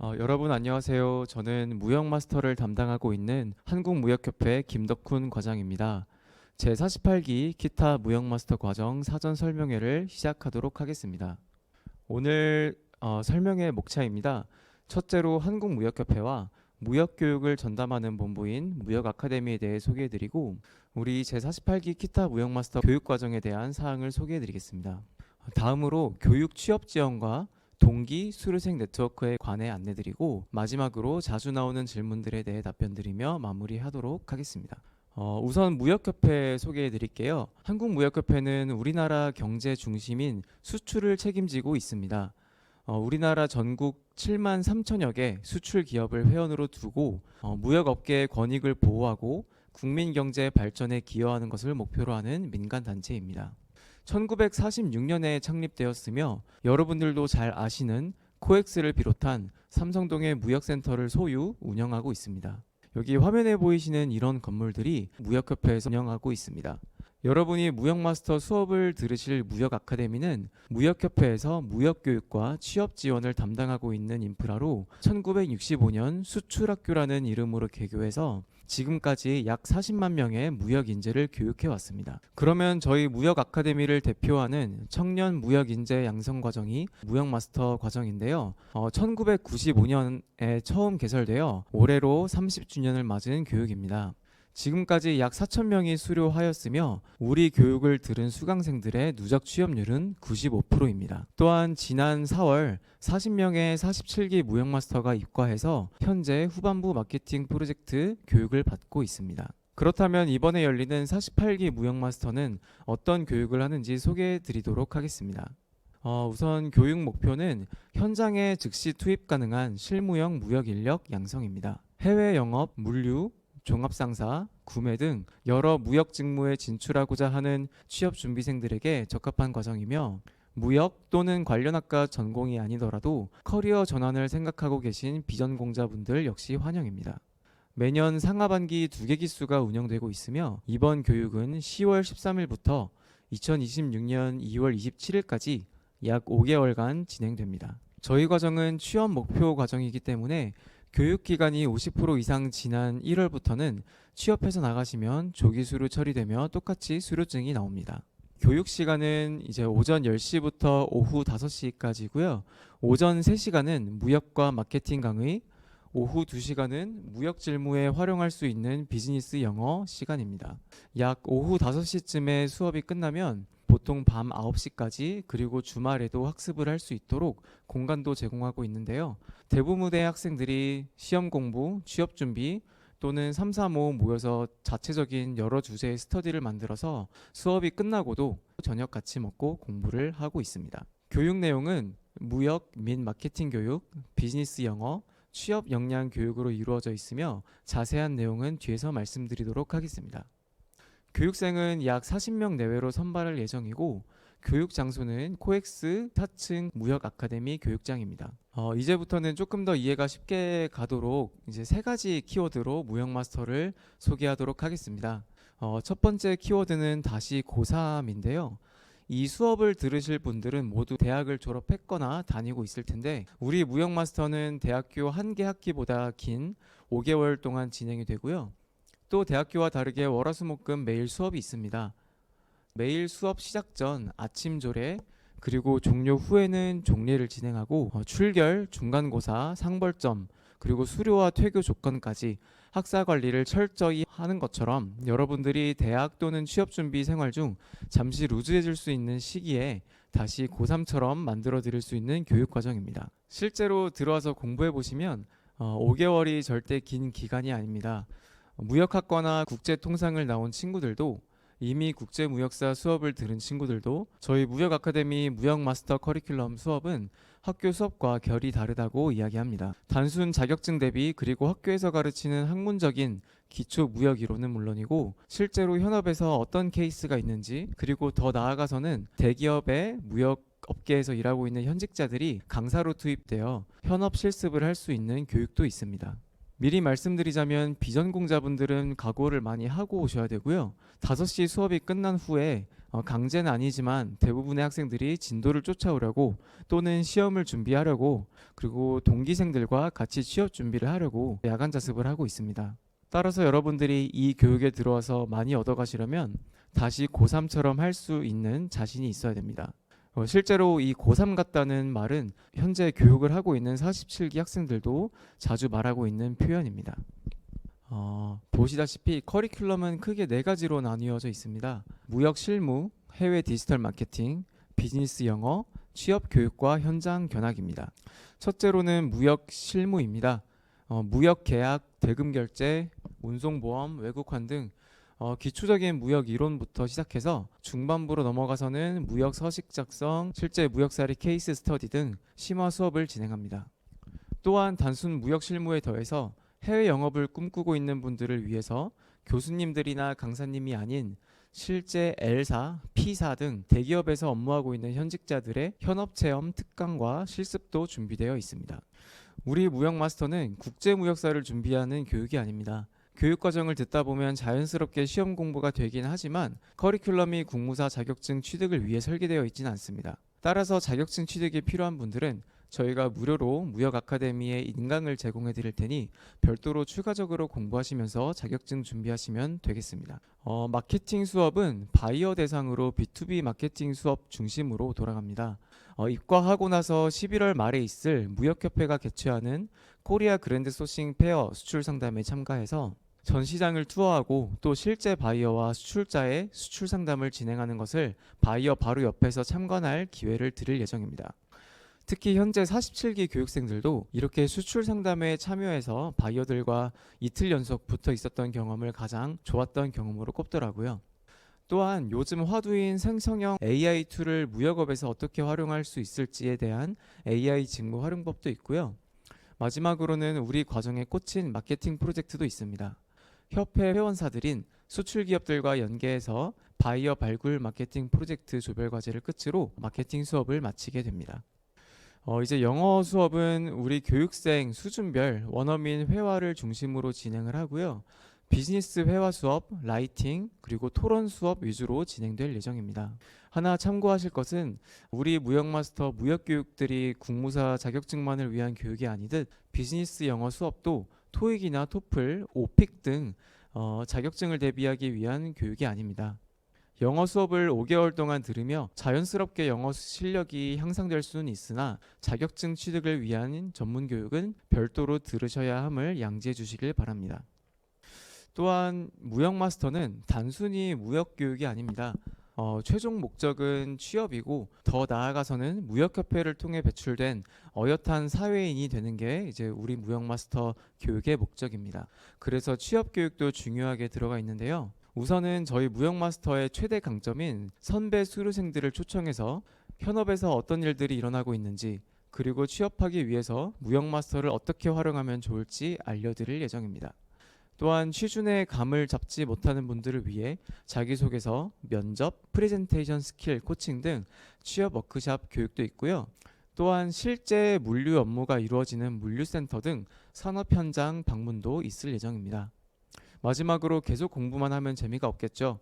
여러분 안녕하세요. 저는 무역 마스터를 담당하고 있는 한국무역협회 김덕훈 과장입니다. 제48기 기타 무역 마스터 과정 사전 설명회를 시작하도록 하겠습니다. 오늘 설명회 목차입니다. 첫째로 한국무역협회와 무역교육을 전담하는 본부인 무역아카데미에 대해 소개해드리고 우리 제48기 기타 무역 마스터 교육 과정에 대한 사항을 소개해드리겠습니다. 다음으로 교육 취업 지원과 동기 수료생 네트워크에 관해 안내드리고 마지막으로 자주 나오는 질문들에 대해 답변드리며 마무리하도록 하겠습니다. 우선 무역협회 소개해 드릴게요. 한국무역협회는 우리나라 경제 중심인 수출을 책임지고 있습니다. 우리나라 전국 7만 3천여 개 수출 기업을 회원으로 두고 무역업계의 권익을 보호하고 국민 경제 발전에 기여하는 것을 목표로 하는 민간단체입니다. 1946년에 창립되었으며 여러분들도 잘 아시는 코엑스를 비롯한 삼성동의 무역센터를 소유 운영하고 있습니다. 여기 화면에 보이시는 이런 건물들이 무역협회에서 운영하고 있습니다. 여러분이 무역마스터 수업을 들으실 무역아카데미는 무역협회에서 무역교육과 취업 지원을 담당하고 있는 인프라로 1965년 수출학교라는 이름으로 개교해서 지금까지 약 40만 명의 무역 인재를 교육해 왔습니다. 그러면 저희 무역 아카데미를 대표하는 청년 무역 인재 양성 과정이 무역 마스터 과정인데요. 1995년에 처음 개설되어 올해로 30주년을 맞은 교육입니다. 지금까지 약 4천 명이 수료하였으며 우리 교육을 들은 수강생들의 누적 취업률은 95%입니다. 또한 지난 4월 40명의 47기 무역마스터가 입과해서 현재 후반부 마케팅 프로젝트 교육을 받고 있습니다. 그렇다면 이번에 열리는 48기 무역마스터는 어떤 교육을 하는지 소개해 드리도록 하겠습니다. 우선 교육 목표는 현장에 즉시 투입 가능한 실무형 무역 인력 양성입니다. 해외 영업, 물류, 종합상사, 구매 등 여러 무역 직무에 진출하고자 하는 취업 준비생들에게 적합한 과정이며 무역 또는 관련 학과 전공이 아니더라도 커리어 전환을 생각하고 계신 비전공자분들 역시 환영입니다. 매년 상하반기 2개 기수가 운영되고 있으며 이번 교육은 10월 13일부터 2026년 2월 27일까지 약 5개월간 진행됩니다. 저희 과정은 취업 목표 과정이기 때문에 교육 기간이 50% 이상 지난 1월부터는 취업해서 나가시면 조기 수료 처리되며 똑같이 수료증이 나옵니다. 교육 시간은 이제 오전 10시부터 오후 5시까지고요. 오전 3시간은 무역과 마케팅 강의, 오후 2시간은 무역 실무에 활용할 수 있는 비즈니스 영어 시간입니다. 약 오후 5시쯤에 수업이 끝나면 보통 밤 9시까지 그리고 주말에도 학습을 할 수 있도록 공간도 제공하고 있는데요. 대부분의 학생들이 시험 공부, 취업 준비 또는 3, 4, 5 모여서 자체적인 여러 주제의 스터디를 만들어서 수업이 끝나고도 저녁 같이 먹고 공부를 하고 있습니다. 교육 내용은 무역 및 마케팅 교육, 비즈니스 영어, 취업 역량 교육으로 이루어져 있으며 자세한 내용은 뒤에서 말씀드리도록 하겠습니다. 교육생은 약 40명 내외로 선발할 예정이고 교육 장소는 코엑스 4층 무역 아카데미 교육장입니다. 이제부터는 조금 더 이해가 쉽게 가도록 이제 3가지 키워드로 무역 마스터를 소개하도록 하겠습니다. 첫 번째 키워드는 다시 고3인데요. 이 수업을 들으실 분들은 모두 대학을 졸업했거나 다니고 있을 텐데 우리 무역 마스터는 대학교 한 개 학기보다 긴 5개월 동안 진행이 되고요. 또 대학교와 다르게 월화수목금 매일 수업이 있습니다. 매일 수업 시작 전 아침 조례 그리고 종료 후에는 종례를 진행하고 출결, 중간고사, 상벌점 그리고 수료와 퇴교 조건까지 학사 관리를 철저히 하는 것처럼 여러분들이 대학 또는 취업 준비 생활 중 잠시 루즈해질 수 있는 시기에 다시 고3처럼 만들어 드릴 수 있는 교육 과정입니다. 실제로 들어와서 공부해 보시면 5개월이 절대 긴 기간이 아닙니다. 무역학과나 국제통상을 나온 친구들도 이미 국제무역사 수업을 들은 친구들도 저희 무역아카데미 무역마스터 커리큘럼 수업은 학교 수업과 결이 다르다고 이야기합니다. 단순 자격증 대비 그리고 학교에서 가르치는 학문적인 기초 무역 이론은 물론이고 실제로 현업에서 어떤 케이스가 있는지 그리고 더 나아가서는 대기업의 무역 업계에서 일하고 있는 현직자들이 강사로 투입되어 현업 실습을 할 수 있는 교육도 있습니다. 미리 말씀드리자면 비전공자분들은 각오를 많이 하고 오셔야 되고요. 5시 수업이 끝난 후에 강제는 아니지만 대부분의 학생들이 진도를 쫓아오려고 또는 시험을 준비하려고 그리고 동기생들과 같이 취업 준비를 하려고 야간 자습을 하고 있습니다. 따라서 여러분들이 이 교육에 들어와서 많이 얻어가시려면 다시 고3처럼 할 수 있는 자신이 있어야 됩니다. 실제로 이 고3 같다는 말은 현재 교육을 하고 있는 47기 학생들도 자주 말하고 있는 표현입니다. 보시다시피 커리큘럼은 크게 4가지로 나뉘어져 있습니다. 무역 실무, 해외 디지털 마케팅, 비즈니스 영어, 취업 교육과 현장 견학입니다. 첫째로는 무역 실무입니다. 무역 계약, 대금 결제, 운송보험, 외국환 등 기초적인 무역 이론부터 시작해서 중반부로 넘어가서는 무역 서식 작성, 실제 무역사례 케이스 스터디 등 심화 수업을 진행합니다. 또한 단순 무역 실무에 더해서 해외 영업을 꿈꾸고 있는 분들을 위해서 교수님들이나 강사님이 아닌 실제 L사, P사 등 대기업에서 업무하고 있는 현직자들의 현업체험 특강과 실습도 준비되어 있습니다. 우리 무역마스터는 국제무역사를 준비하는 교육이 아닙니다. 교육과정을 듣다 보면 자연스럽게 시험 공부가 되긴 하지만 커리큘럼이 국무사 자격증 취득을 위해 설계되어 있지는 않습니다. 따라서 자격증 취득이 필요한 분들은 저희가 무료로 무역 아카데미에 인강을 제공해 드릴 테니 별도로 추가적으로 공부하시면서 자격증 준비하시면 되겠습니다. 마케팅 수업은 바이어 대상으로 B2B 마케팅 수업 중심으로 돌아갑니다. 입과하고 나서 11월 말에 있을 무역협회가 개최하는 코리아 그랜드 소싱 페어 수출 상담에 참가해서 전 시장을 투어하고 또 실제 바이어와 수출자의 수출 상담을 진행하는 것을 바이어 바로 옆에서 참관할 기회를 드릴 예정입니다. 특히 현재 47기 교육생들도 이렇게 수출 상담에 참여해서 바이어들과 이틀 연속 붙어 있었던 경험을 가장 좋았던 경험으로 꼽더라고요. 또한 요즘 화두인 생성형 AI 툴을 무역업에서 어떻게 활용할 수 있을지에 대한 AI 직무 활용법도 있고요. 마지막으로는 우리 과정에 꽂힌 마케팅 프로젝트도 있습니다. 협회 회원사들인 수출 기업들과 연계해서 바이어 발굴 마케팅 프로젝트 조별 과제를 끝으로 마케팅 수업을 마치게 됩니다. 이제 영어 수업은 우리 교육생 수준별 원어민 회화를 중심으로 진행을 하고요. 비즈니스 회화 수업, 라이팅, 그리고 토론 수업 위주로 진행될 예정입니다. 하나 참고하실 것은 우리 무역마스터 무역교육들이 국무사 자격증만을 위한 교육이 아니듯 비즈니스 영어 수업도 토익이나 토플, 오픽 등 자격증을 대비하기 위한 교육이 아닙니다. 영어 수업을 5개월 동안 들으며 자연스럽게 영어 실력이 향상될 수는 있으나 자격증 취득을 위한 전문 교육은 별도로 들으셔야 함을 양지해 주시길 바랍니다. 또한 무역 마스터는 단순히 무역 교육이 아닙니다. 최종 목적은 취업이고 더 나아가서는 무역협회를 통해 배출된 어엿한 사회인이 되는 게 이제 우리 무역 마스터 교육의 목적입니다. 그래서 취업 교육도 중요하게 들어가 있는데요. 우선은 저희 무역 마스터의 최대 강점인 선배 수료생들을 초청해서 현업에서 어떤 일들이 일어나고 있는지 그리고 취업하기 위해서 무역 마스터를 어떻게 활용하면 좋을지 알려드릴 예정입니다. 또한 취준의 감을 잡지 못하는 분들을 위해 자기소개서, 면접, 프레젠테이션 스킬 코칭 등 취업 워크샵 교육도 있고요. 또한 실제 물류 업무가 이루어지는 물류센터 등 산업 현장 방문도 있을 예정입니다. 마지막으로 계속 공부만 하면 재미가 없겠죠.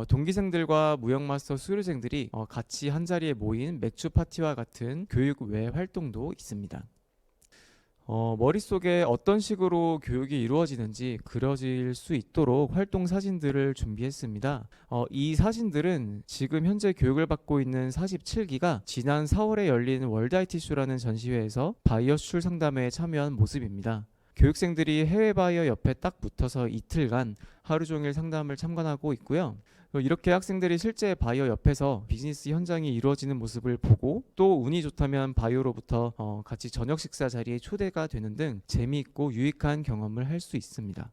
동기생들과 무역마스터 수료생들이 같이 한자리에 모인 맥주 파티와 같은 교육 외 활동도 있습니다. 머릿속에 어떤 식으로 교육이 이루어지는지 그려질 수 있도록 활동 사진들을 준비했습니다. 이 사진들은 지금 현재 교육을 받고 있는 47기가 지난 4월에 열린 월드 IT쇼라는 전시회에서 바이어 수출 상담에 참여한 모습입니다. 교육생들이 해외 바이어 옆에 딱 붙어서 이틀간 하루 종일 상담을 참관하고 있고요. 이렇게 학생들이 실제 바이어 옆에서 비즈니스 현장이 이루어지는 모습을 보고 또 운이 좋다면 바이어로부터 같이 저녁 식사 자리에 초대가 되는 등 재미있고 유익한 경험을 할 수 있습니다.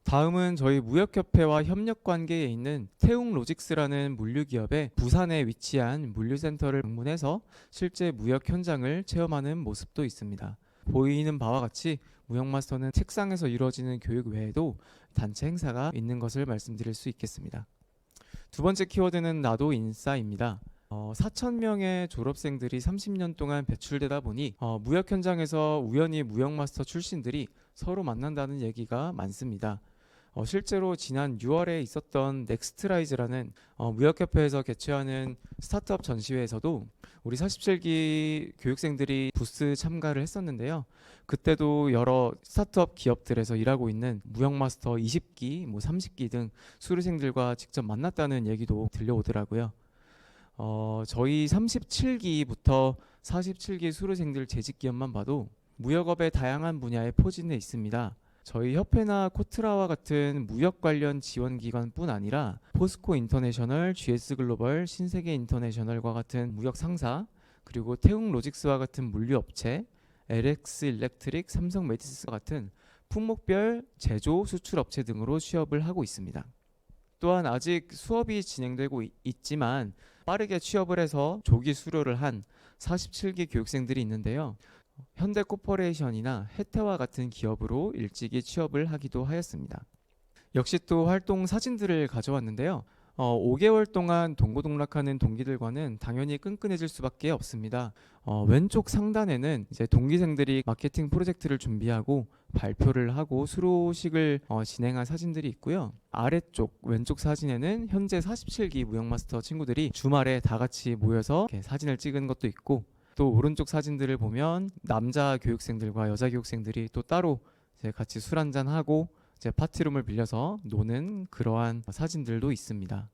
다음은 저희 무역협회와 협력 관계에 있는 태웅로직스라는 물류기업의 부산에 위치한 물류센터를 방문해서 실제 무역 현장을 체험하는 모습도 있습니다. 보이는 바와 같이 무역마스터는 책상에서 이루어지는 교육 외에도 단체 행사가 있는 것을 말씀드릴 수 있겠습니다. 두 번째 키워드는 나도 인싸입니다. 4,000명의 졸업생들이 30년 동안 배출되다 보니 무역 현장에서 우연히 무역마스터 출신들이 서로 만난다는 얘기가 많습니다. 실제로 지난 6월에 있었던 넥스트라이즈라는 무역협회에서 개최하는 스타트업 전시회에서도 우리 47기 교육생들이 부스 참가를 했었는데요. 그때도 여러 스타트업 기업들에서 일하고 있는 무역마스터 20기, 뭐 30기 등 수료생들과 직접 만났다는 얘기도 들려오더라고요. 저희 37기부터 47기 수료생들 재직 기업만 봐도 무역업의 다양한 분야에 포진해 있습니다. 저희 협회나 코트라와 같은 무역 관련 지원 기관뿐 아니라 포스코 인터내셔널, GS 글로벌, 신세계 인터내셔널과 같은 무역 상사, 그리고 태웅 로직스와 같은 물류 업체, LX 일렉트릭, 삼성 메디스와 같은 품목별 제조 수출 업체 등으로 취업을 하고 있습니다. 또한 아직 수업이 진행되고 있지만 빠르게 취업을 해서 조기 수료를 한 47기 교육생들이 있는데요. 현대코퍼레이션이나 혜태와 같은 기업으로 일찍이 취업을 하기도 하였습니다. 역시 또 활동 사진들을 가져왔는데요. 5개월 동안 동고동락하는 동기들과는 당연히 끈끈해질 수밖에 없습니다. 왼쪽 상단에는 이제 동기생들이 마케팅 프로젝트를 준비하고 발표를 하고 수료식을 진행한 사진들이 있고요. 아래쪽 왼쪽 사진에는 현재 47기 무역마스터 친구들이 주말에 다 같이 모여서 이렇게 사진을 찍은 것도 있고, 또 오른쪽 사진들을 보면 남자 교육생들과 여자 교육생들이 또 따로 이제 같이 술 한잔 하고 이제 파티룸을 빌려서 노는 그러한 사진들도 있습니다.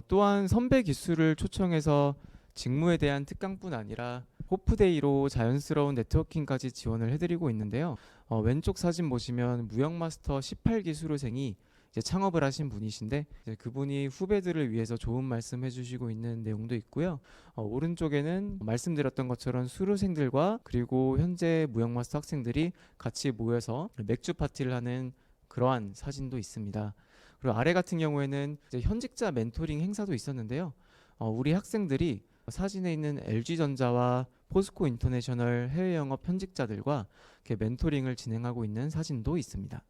또한 선배 기수를 초청해서 직무에 대한 특강뿐 아니라 호프데이로 자연스러운 네트워킹까지 지원을 해드리고 있는데요. 왼쪽 사진 보시면 무역마스터 18기 수료생이 이제 창업을 하신 분이신데, 이제 그분이 후배들을 위해서 좋은 말씀 해주시고 있는 내용도 있고요. 오른쪽에는 말씀드렸던 것처럼 수료생들과 그리고 현재 무역마스터 학생들이 같이 모여서 맥주 파티를 하는 그러한 사진도 있습니다. 그리고 아래 같은 경우에는 이제 현직자 멘토링 행사도 있었는데요. 우리 학생들이 사진에 있는 LG전자와 포스코 인터내셔널 해외 영업 현직자들과 이렇게 멘토링을 진행하고 있는 사진도 있습니다.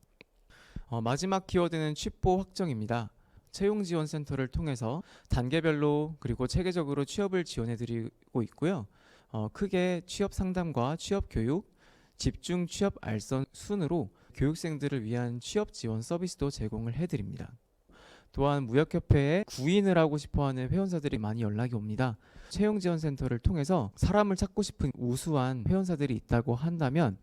마지막 키워드는 취뽀 확정입니다. 채용지원센터를 통해서 단계별로 그리고 체계적으로 취업을 지원해드리고 있고요. 크게 취업 상담과 취업 교육, 집중 취업 알선 순으로 교육생들을 위한 취업 지원 서비스도 제공을 해드립니다. 또한 무역협회에 구인을 하고 싶어하는 회원사들이 많이 연락이 옵니다. 채용지원센터를 통해서 사람을 찾고 싶은 우수한 회원사들이 있다고 한다면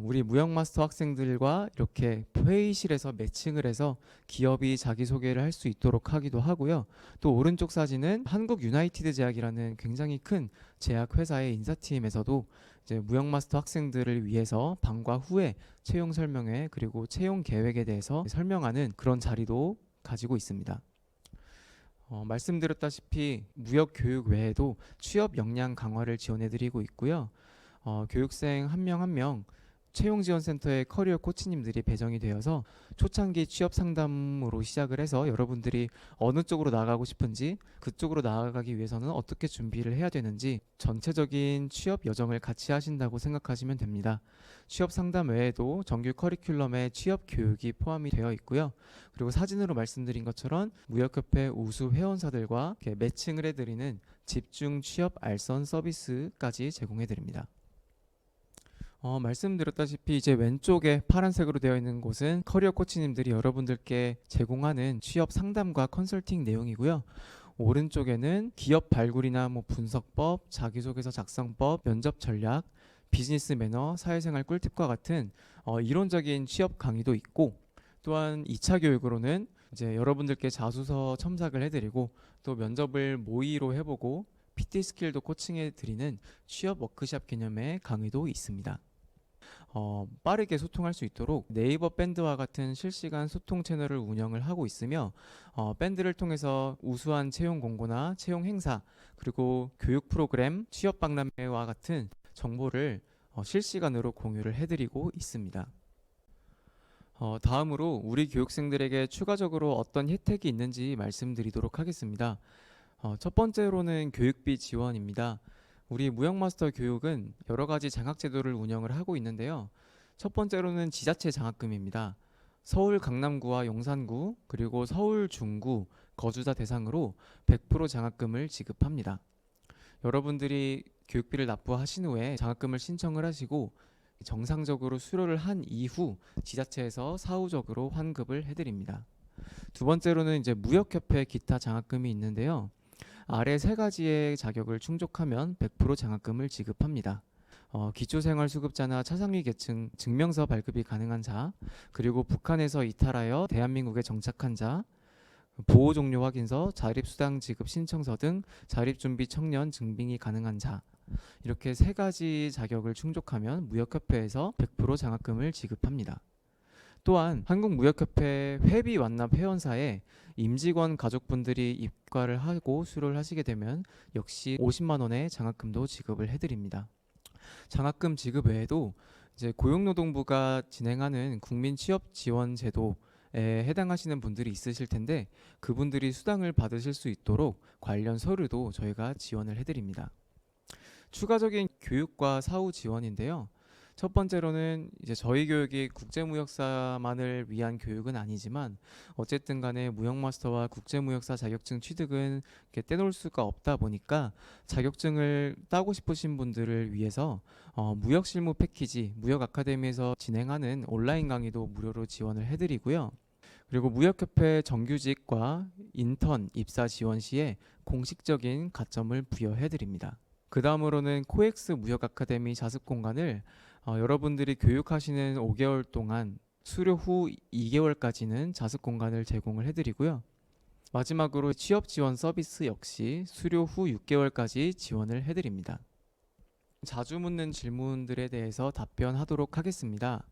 우리 무역마스터 학생들과 이렇게 회의실에서 매칭을 해서 기업이 자기소개를 할 수 있도록 하기도 하고요. 또 오른쪽 사진은 한국 유나이티드 제약이라는 굉장히 큰 제약 회사의 인사팀에서도 이제 무역마스터 학생들을 위해서 방과 후에 채용 설명회 그리고 채용 계획에 대해서 설명하는 그런 자리도 가지고 있습니다. 말씀드렸다시피 무역 교육 외에도 취업 역량 강화를 지원해드리고 있고요. 교육생 한 명 한 명 채용지원센터의 커리어 코치님들이 배정이 되어서 초창기 취업 상담으로 시작을 해서 여러분들이 어느 쪽으로 나가고 싶은지, 그쪽으로 나아가기 위해서는 어떻게 준비를 해야 되는지 전체적인 취업 여정을 같이 하신다고 생각하시면 됩니다. 취업 상담 외에도 정규 커리큘럼에 취업 교육이 포함이 되어 있고요. 그리고 사진으로 말씀드린 것처럼 무역협회 우수 회원사들과 이렇게 매칭을 해드리는 집중 취업 알선 서비스까지 제공해드립니다. 말씀드렸다시피 이제 왼쪽에 파란색으로 되어 있는 곳은 커리어 코치님들이 여러분들께 제공하는 취업 상담과 컨설팅 내용이고요. 오른쪽에는 기업 발굴이나 분석법, 자기소개서 작성법, 면접 전략, 비즈니스 매너, 사회생활 꿀팁과 같은 이론적인 취업 강의도 있고, 또한 2차 교육으로는 이제 여러분들께 자소서 첨삭을 해드리고 또 면접을 모의로 해보고 PT 스킬도 코칭해드리는 취업 워크샵 개념의 강의도 있습니다. 빠르게 소통할 수 있도록 네이버 밴드와 같은 실시간 소통 채널을 운영을 하고 있으며 밴드를 통해서 우수한 채용 공고나 채용 행사 그리고 교육 프로그램, 취업 박람회와 같은 정보를 실시간으로 공유를 해드리고 있습니다. 다음으로 우리 교육생들에게 추가적으로 어떤 혜택이 있는지 말씀드리도록 하겠습니다. 첫 번째로는 교육비 지원입니다. 우리 무역마스터 교육은 여러 가지 장학제도를 운영을 하고 있는데요. 첫 번째로는 지자체 장학금입니다. 서울 강남구와 용산구 그리고 서울 중구 거주자 대상으로 100% 장학금을 지급합니다. 여러분들이 교육비를 납부하신 후에 장학금을 신청을 하시고 정상적으로 수료를 한 이후 지자체에서 사후적으로 환급을 해드립니다. 두 번째로는 이제 무역협회 기타 장학금이 있는데요. 아래 세 가지의 자격을 충족하면 100% 장학금을 지급합니다. 기초생활수급자나 차상위 계층 증명서 발급이 가능한 자, 그리고 북한에서 이탈하여 대한민국에 정착한 자, 보호 종료 확인서, 자립수당 지급 신청서 등 자립준비 청년 증빙이 가능한 자, 이렇게 세 가지 자격을 충족하면 무역협회에서 100% 장학금을 지급합니다. 또한 한국무역협회 회비 완납 회원사에 임직원 가족분들이 입과를 하고 수료를 하시게 되면 역시 50만 원의 장학금도 지급을 해드립니다. 장학금 지급 외에도 이제 고용노동부가 진행하는 국민취업지원제도에 해당하시는 분들이 있으실 텐데 그분들이 수당을 받으실 수 있도록 관련 서류도 저희가 지원을 해드립니다. 추가적인 교육과 사후 지원인데요. 첫 번째로는 이제 저희 교육이 국제무역사만을 위한 교육은 아니지만 어쨌든 간에 무역마스터와 국제무역사 자격증 취득은 이렇게 떼놓을 수가 없다 보니까 자격증을 따고 싶으신 분들을 위해서 무역실무 패키지, 무역아카데미에서 진행하는 온라인 강의도 무료로 지원을 해드리고요. 그리고 무역협회 정규직과 인턴 입사 지원 시에 공식적인 가점을 부여해드립니다. 그 다음으로는 코엑스 무역아카데미 자습공간을 여러분들이 교육하시는 5개월 동안 수료 후 2개월까지는 자습공간을 제공을 해드리고요. 마지막으로 취업 지원 서비스 역시 수료 후 6개월까지 지원을 해드립니다. 자주 묻는 질문들에 대해서 답변하도록 하겠습니다.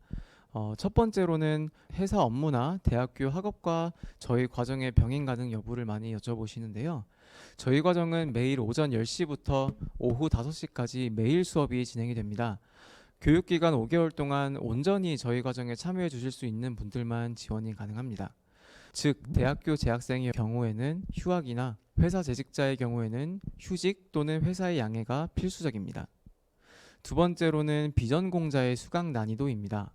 첫 번째로는 회사 업무나 대학교 학업과 저희 과정의 병행 가능 여부를 많이 여쭤보시는데요. 저희 과정은 매일 오전 10시부터 오후 5시까지 매일 수업이 진행이 됩니다. 교육기간 5개월 동안 온전히 저희 과정에 참여해 주실 수 있는 분들만 지원이 가능합니다. 즉 대학교 재학생의 경우에는 휴학이나 회사 재직자의 경우에는 휴직 또는 회사의 양해가 필수적입니다. 두 번째로는 비전공자의 수강 난이도입니다.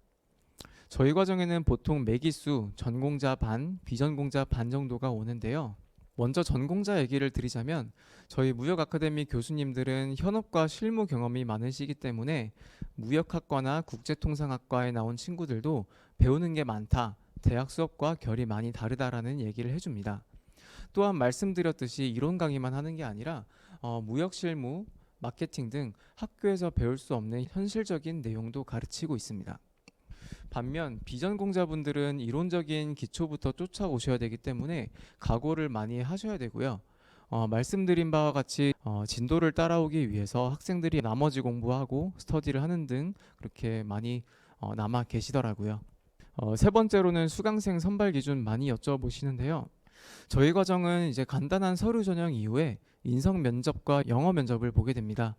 저희 과정에는 보통 매기수 전공자 반, 비전공자 반 정도가 오는데요. 먼저 전공자 얘기를 드리자면 저희 무역아카데미 교수님들은 현업과 실무 경험이 많으시기 때문에 무역학과나 국제통상학과에 나온 친구들도 배우는 게 많다, 대학 수업과 결이 많이 다르다라는 얘기를 해줍니다. 또한 말씀드렸듯이 이론 강의만 하는 게 아니라 무역실무, 마케팅 등 학교에서 배울 수 없는 현실적인 내용도 가르치고 있습니다. 반면 비전공자분들은 이론적인 기초부터 쫓아오셔야 되기 때문에 각오를 많이 하셔야 되고요. 말씀드린 바와 같이 진도를 따라오기 위해서 학생들이 나머지 공부하고 스터디를 하는 등 그렇게 많이 남아 계시더라고요. 세 번째로는 수강생 선발 기준 많이 여쭤보시는데요. 저희 과정은 이제 간단한 서류 전형 이후에 인성 면접과 영어 면접을 보게 됩니다.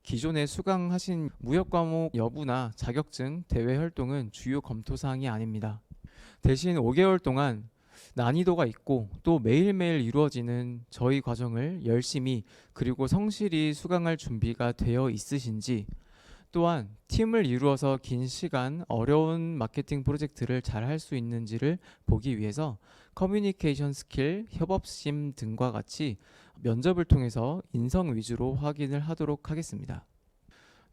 기존에 수강하신 무역 과목 여부나 자격증, 대외 활동은 주요 검토 사항이 아닙니다. 대신 5개월 동안 난이도가 있고 또 매일매일 이루어지는 저희 과정을 열심히 그리고 성실히 수강할 준비가 되어 있으신지, 또한 팀을 이루어서 긴 시간 어려운 마케팅 프로젝트를 잘 할 수 있는지를 보기 위해서 커뮤니케이션 스킬, 협업심 등과 같이 면접을 통해서 인성 위주로 확인을 하도록 하겠습니다.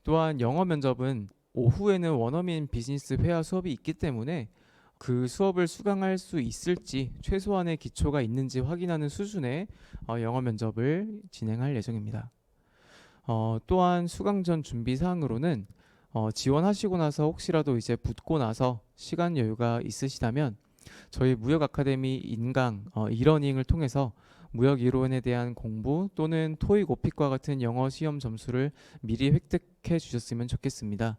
또한 영어 면접은 오후에는 원어민 비즈니스 회화 수업이 있기 때문에 그 수업을 수강할 수 있을지 최소한의 기초가 있는지 확인하는 수준의 영어 면접을 진행할 예정입니다. 또한 수강 전 준비 사항으로는 지원하시고 나서 혹시라도 이제 붙고 나서 시간 여유가 있으시다면 저희 무역 아카데미 인강 이러닝을 통해서 무역 이론에 대한 공부 또는 토익 오픽과 같은 영어 시험 점수를 미리 획득해 주셨으면 좋겠습니다.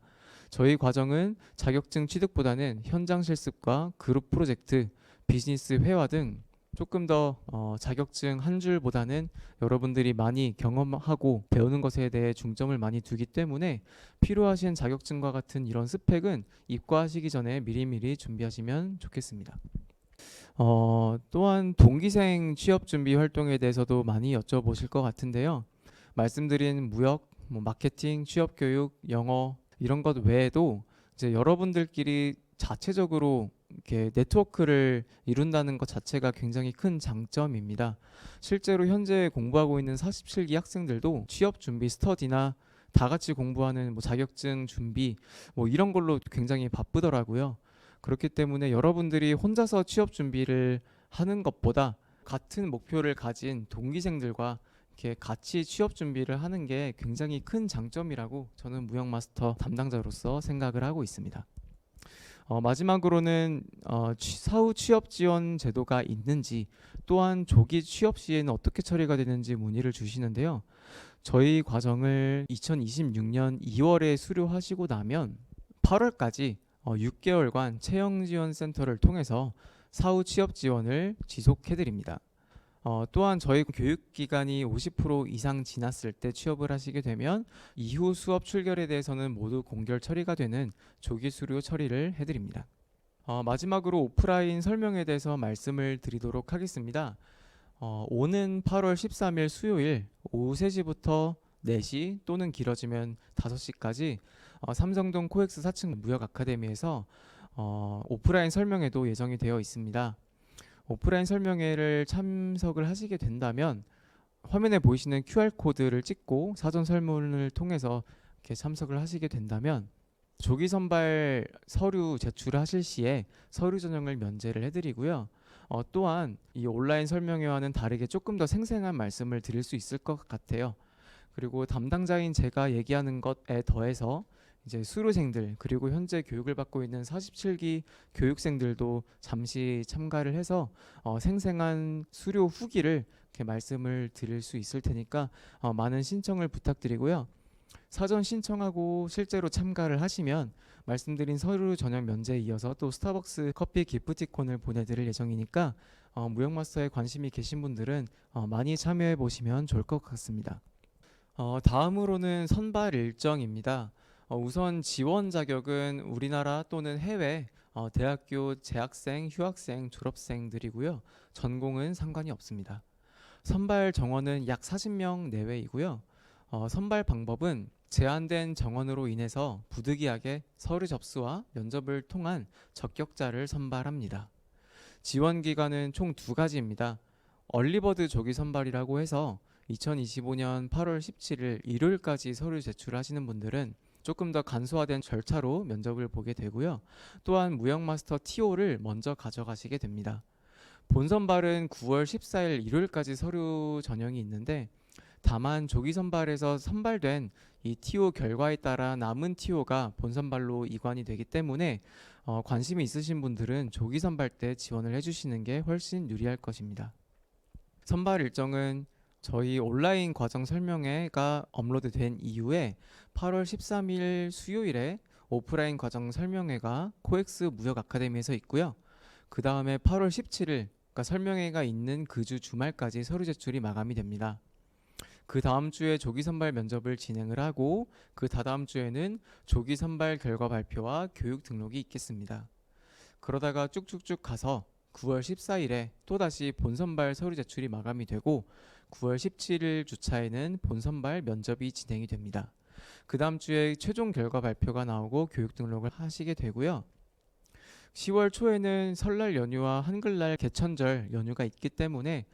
저희 과정은 자격증 취득보다는 현장 실습과 그룹 프로젝트, 비즈니스 회화 등 조금 더 자격증 한 줄보다는 여러분들이 많이 경험하고 배우는 것에 대해 중점을 많이 두기 때문에 필요하신 자격증과 같은 이런 스펙은 입과하시기 전에 미리미리 준비하시면 좋겠습니다. 또한 동기생 취업 준비 활동에 대해서도 많이 여쭤보실 것 같은데요. 말씀드린 무역, 마케팅, 취업 교육, 영어 이런 것 외에도 이제 여러분들끼리 자체적으로 이렇게 네트워크를 이룬다는 것 자체가 굉장히 큰 장점입니다. 실제로 현재 공부하고 있는 47기 학생들도 취업 준비 스터디나 다 같이 공부하는 뭐 자격증 준비 뭐 이런 걸로 굉장히 바쁘더라고요. 그렇기 때문에 여러분들이 혼자서 취업 준비를 하는 것보다 같은 목표를 가진 동기생들과 이렇게 같이 취업 준비를 하는 게 굉장히 큰 장점이라고 저는 무역 마스터 담당자로서 생각을 하고 있습니다. 마지막으로는 사후 취업 지원 제도가 있는지, 또한 조기 취업 시에는 어떻게 처리가 되는지 문의를 주시는데요. 저희 과정을 2026년 2월에 수료하시고 나면 8월까지 6개월간 채용지원센터를 통해서 사후 취업 지원을 지속해드립니다. 또한 저희 교육기간이 50% 이상 지났을 때 취업을 하시게 되면 이후 수업 출결에 대해서는 모두 공결 처리가 되는 조기 수료 처리를 해드립니다. 마지막으로 오프라인 설명에 대해서 말씀을 드리도록 하겠습니다. 오는 8월 13일 수요일 오후 3시부터 4시 또는 길어지면 5시까지 삼성동 코엑스 4층 무역 아카데미에서 오프라인 설명회도 예정이 되어 있습니다. 오프라인 설명회를 참석을 하시게 된다면 화면에 보이시는 QR코드를 찍고 사전 설문을 통해서 이렇게 참석을 하시게 된다면 조기 선발 서류 제출하실 시에 서류 전형을 면제를 해드리고요. 또한 이 온라인 설명회와는 다르게 조금 더 생생한 말씀을 드릴 수 있을 것 같아요. 그리고 담당자인 제가 얘기하는 것에 더해서 이제 수료생들 그리고 현재 교육을 받고 있는 47기 교육생들도 잠시 참가를 해서 생생한 수료 후기를 이렇게 말씀을 드릴 수 있을 테니까 많은 신청을 부탁드리고요. 사전 신청하고 실제로 참가를 하시면 말씀드린 서류 전형 면제에 이어서 또 스타벅스 커피 기프티콘을 보내드릴 예정이니까 무역마스터에 관심이 계신 분들은 많이 참여해 보시면 좋을 것 같습니다. 다음으로는 선발 일정입니다. 우선 지원 자격은 우리나라 또는 해외 대학교 재학생, 휴학생, 졸업생들이고요. 전공은 상관이 없습니다. 선발 정원은 약 40명 내외이고요. 선발 방법은 제한된 정원으로 인해서 부득이하게 서류 접수와 면접을 통한 적격자를 선발합니다. 지원 기간은 총 2가지입니다. 얼리버드 조기 선발이라고 해서 2025년 8월 17일 일요일까지 서류 제출하시는 분들은 조금 더 간소화된 절차로 면접을 보게 되고요. 또한 무역마스터 TO를 먼저 가져가시게 됩니다. 본선발은 9월 14일 일요일까지 서류 전형이 있는데 다만 조기 선발에서 선발된 이 TO 결과에 따라 남은 TO가 본선발로 이관이 되기 때문에 관심이 있으신 분들은 조기 선발 때 지원을 해주시는 게 훨씬 유리할 것입니다. 선발 일정은 저희 온라인 과정 설명회가 업로드된 이후에 8월 13일 수요일에 오프라인 과정 설명회가 코엑스 무역 아카데미에서 있고요. 그 다음에 8월 17일 그러니까 설명회가 있는 그 주 주말까지 서류 제출이 마감이 됩니다. 그 다음 주에 조기 선발 면접을 진행을 하고 그 다다음 주에는 조기 선발 결과 발표와 교육 등록이 있겠습니다. 그러다가 쭉쭉쭉 가서 9월 14일에 또다시 본선발 서류 제출이 마감이 되고 9월 17일 주차에는 본선발 면접이 진행이 됩니다. 그 다음 주에 최종 결과 발표가 나오고 교육 등록을 하시게 되고요. 10월 초에는 설날 연휴와 한글날 개천절 연휴가 있기 때문에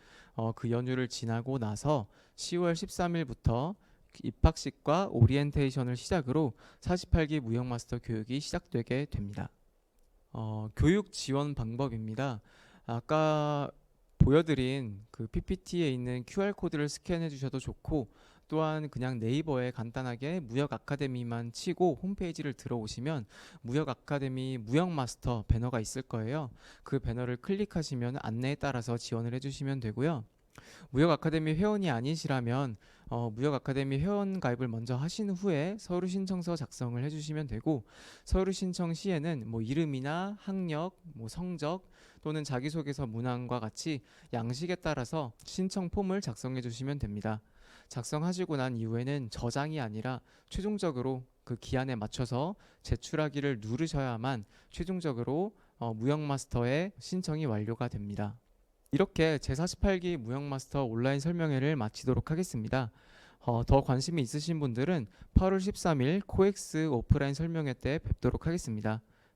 그 연휴를 지나고 나서 10월 13일부터 입학식과 오리엔테이션을 시작으로 48기 무역마스터 교육이 시작되게 됩니다. 교육 지원 방법입니다. 아까 보여드린 그 PPT에 있는 QR코드를 스캔해 주셔도 좋고 또한 그냥 네이버에 간단하게 무역 아카데미만 치고 홈페이지를 들어오시면 무역 아카데미 무역 마스터 배너가 있을 거예요. 그 배너를 클릭하시면 안내에 따라서 지원을 해주시면 되고요. 무역 아카데미 회원이 아니시라면 무역 아카데미 회원 가입을 먼저 하신 후에 서류 신청서 작성을 해주시면 되고 서류 신청 시에는 뭐 이름이나 학력, 뭐 성적 또는 자기소개서 문항과 같이 양식에 따라서 신청 폼을 작성해 주시면 됩니다. 작성하시고 난 이후에는 저장이 아니라 최종적으로 그 기한에 맞춰서 제출하기를 누르셔야만 최종적으로 무역마스터의 신청이 완료가 됩니다. 이렇게 제48기 무역마스터 온라인 설명회를 마치도록 하겠습니다. 더 관심이 있으신 분들은 8월 13일 코엑스 오프라인 설명회 때 뵙도록 하겠습니다.